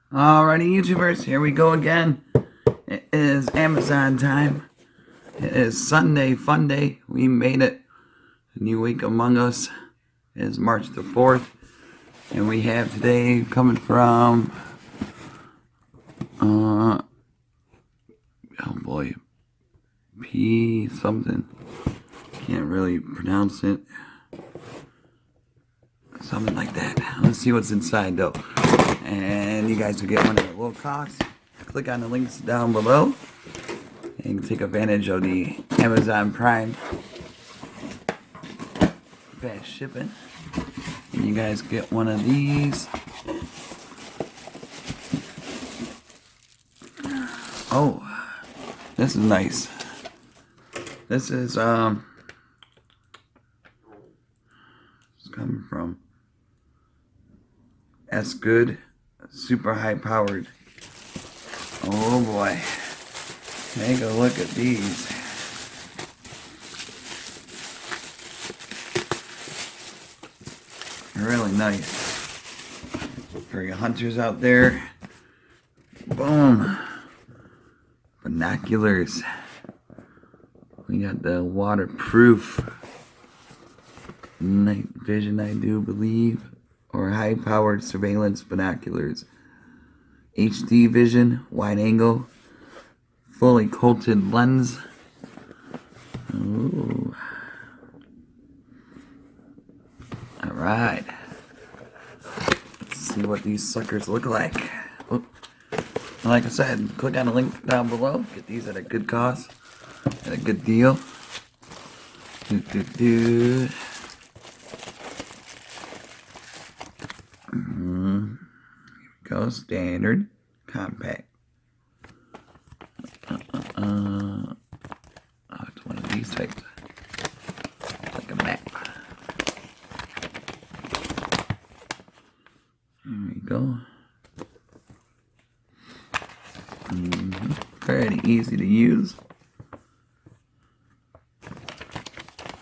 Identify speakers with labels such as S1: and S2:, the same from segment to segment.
S1: Alrighty, YouTubers, here we go again. It is Amazon time. It is Sunday, fun day. We made it. A new week among us. It is March the 4th. And we have today coming from, oh boy, P something. Can't really pronounce it. Something like that. Let's see what's inside though. And you guys will get one at a low cost. Click on the links down below and take advantage of the Amazon Prime fast shipping. And you guys get one of these. Oh, this is nice. This is it's coming from Sgodde, super high powered. Oh boy, take a look at these. Really nice for you hunters out there. Boom. Binoculars. We got the waterproof night vision, I do believe, or high powered surveillance binoculars. HD vision, wide angle, fully coated lens. Ooh. Alright. Let's see what these suckers look like. Oh. Like I said, click on the link down below. Get these at a good cost, at a good deal. Here we go, standard, compact. Oh, it's one of these types. Like a map. There we go. Pretty easy to use.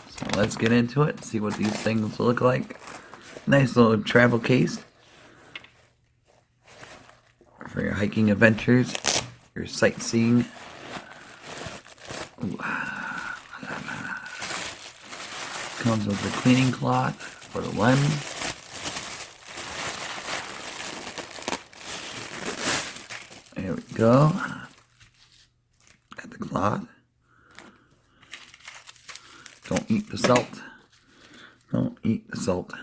S1: So let's get into it, see what these things look like. Nice little travel case for your hiking adventures, your sightseeing. Ooh. Comes with a cleaning cloth for the lens. There we go. Got the cloth. Don't eat the salt. Don't eat the salt.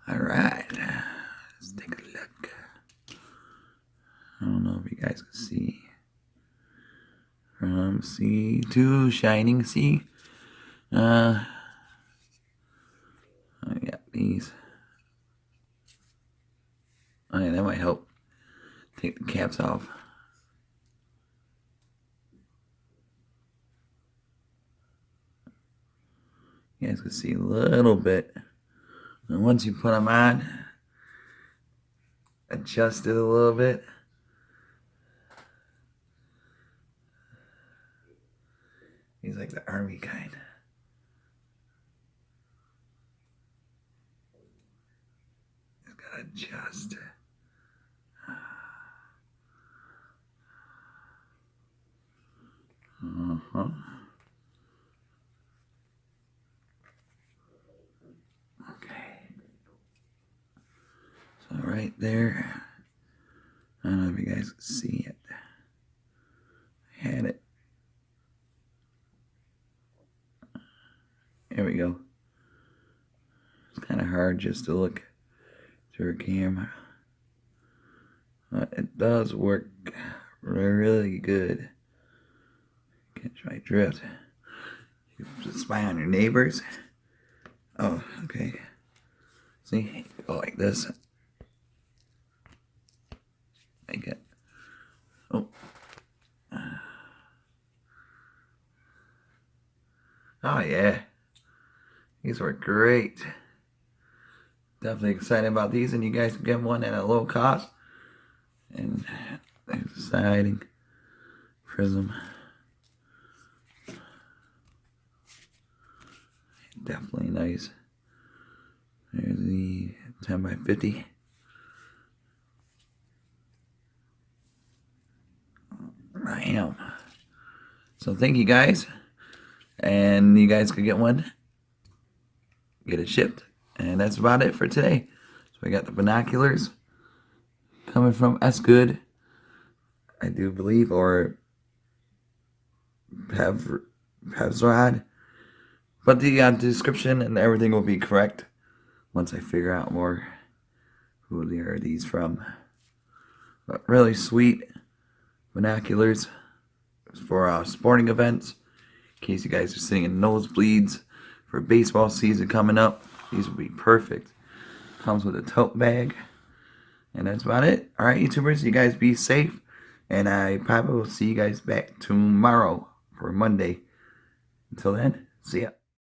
S1: Alright. Let's take a look. I don't know if you guys can see. From sea to shining sea. I got these. Oh yeah, that might help. Take the caps off. You guys can see a little bit. And once you put them on, adjust it a little bit. He's like the army kind. He's gotta adjust. Okay. So right there, I don't know if you guys can see it. I had it. There we go. It's kind of hard just to look through a camera. But it does work really good. Catch my drift. You can spy on your neighbors. Oh, okay. See, go like this. Make it. Oh. Oh yeah. These were great. Definitely excited about these, and you guys can get one at a low cost. And there's the siding, prism. Definitely nice. There's the 10 by 50. Bam. So thank you guys. And you guys could get one. Get it shipped. And that's about it for today. So we got the binoculars coming from Sgodde, I do believe, or YummyBazzaar. But the description and everything will be correct once I figure out more who are these from. But really sweet binoculars for sporting events. In case you guys are sitting in nosebleeds for baseball season coming up, these would be perfect. Comes with a tote bag. And that's about it. Alright, YouTubers, you guys be safe. And I probably will see you guys back tomorrow for Monday. Until then, see ya.